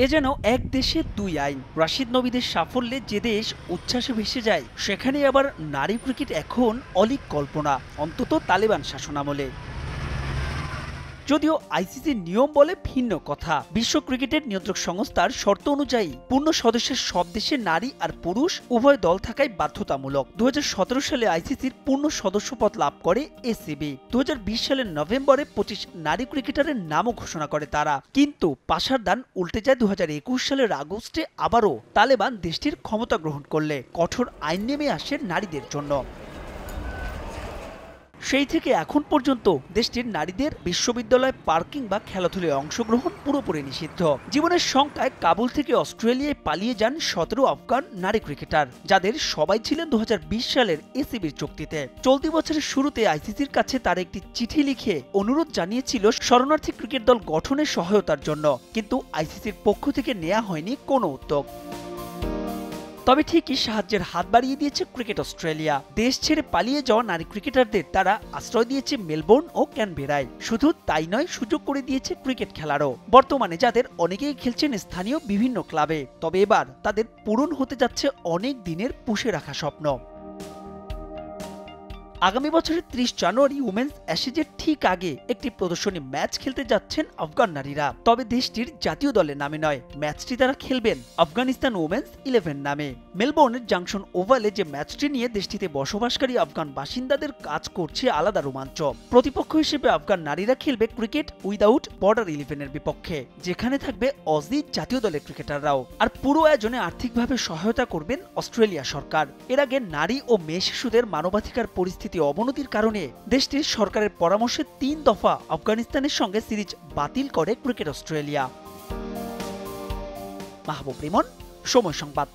এ যেন এক দেশে দুই আইন। রাশিদ নবীদের সাফল্যে যে দেশ উচ্ছ্বাসে ভেসে যায়, সেখানে আবার নারী ক্রিকেট এখন অলীক কল্পনা, অন্তত তালেবান শাসনামলে। যদিও আইসিসির নিয়ম বলে ভিন্ন কথা। বিশ্ব ক্রিকেটের নিয়ন্ত্রক সংস্থার শর্ত অনুযায়ী পূর্ণ সদস্যের সব দেশে নারী আর পুরুষ উভয় দল থাকাই বাধ্যতামূলক। ২০১৭ সালে আইসিসির পূর্ণ সদস্যপদ লাভ করে এসিবি। ২০২০ সালের নভেম্বরে ২৫ নারী ক্রিকেটারের নামও ঘোষণা করে তারা। কিন্তু পাশার দান উল্টে যায় ২০২১ সালের আগস্টে আবারও তালেবান দেশটির ক্ষমতা গ্রহণ করলে কঠোর আইন নেমে আসে নারীদের জন্য। সেই থেকে এখন পর্যন্ত দেশটির নারীদের বিশ্ববিদ্যালয়, পার্কিং বা খেলাধুলায় অংশগ্রহণ পুরোপুরি নিষিদ্ধ। জীবনের শঙ্কায় কাবুল থেকে অস্ট্রেলিয়ায় পালিয়ে যান ১৭ আফগান নারী ক্রিকেটার, যাদের সবাই ছিলেন ২০২০ সালের এসিবির চুক্তিতে। চলতি বছরের শুরুতে আইসিসির কাছে তারা একটি চিঠি লিখে অনুরোধ জানিয়েছিল শরণার্থী ক্রিকেট দল গঠনের সহায়তার জন্য, কিন্তু আইসিসির পক্ষ থেকে নেওয়া হয়নি কোনো উদ্যোগ। তবে ঠিকই সাহায্যের হাত বাড়িয়ে দিয়েছে ক্রিকেট অস্ট্রেলিয়া। দেশ ছেড়ে পালিয়ে যাওয়া নারী ক্রিকেটারদের তারা আশ্রয় দিয়েছে মেলবোর্ন ও ক্যানবেরায়। শুধু তাই নয়, সুযোগ করে দিয়েছে ক্রিকেট খেলারও। বর্তমানে যাদের অনেকেই খেলছেন স্থানীয় বিভিন্ন ক্লাবে। তবে এবার তাদের পূরণ হতে যাচ্ছে অনেক দিনের পুষে রাখা স্বপ্ন। আগামী বছরের ৩০ জানুয়ারি উমেন্স অ্যাশেজের ঠিক আগে একটি প্রদর্শনী ম্যাচ খেলতে যাচ্ছেন আফগান নারীরা। তবে দেশটির জাতীয় দলের নামে নয়, ম্যাচটি তারা খেলবেন আফগানিস্তান উমেন্স 11 নামে। মেলবোর্নের জাংশন ওভালে যে ম্যাচটি নিয়ে দেশটিতে বসবাসকারী আফগান বাসিন্দাদের কাজ করছে আলাদা রোমাঞ্চ। প্রতিপক্ষ হিসেবে আফগান নারীরা খেলবে ক্রিকেট উইদাউট বর্ডার 11-এর বিপক্ষে, যেখানে থাকবে অজি জাতীয় দলের ক্রিকেটাররাও। আর পুরো আয়োজনে আর্থিকভাবে সহায়তা করবেন অস্ট্রেলিয়া সরকার। এর আগে নারী ও মেয়ে শিশুদের মানবাধিকার পরিস্থিতি অবনতির কারণে দেশটির সরকারের পরামর্শে ৩ দফা আফগানিস্তানের সঙ্গে সিরিজ বাতিল করে ক্রিকেট অস্ট্রেলিয়া। মাহবুব রিমন, সময় সংবাদ।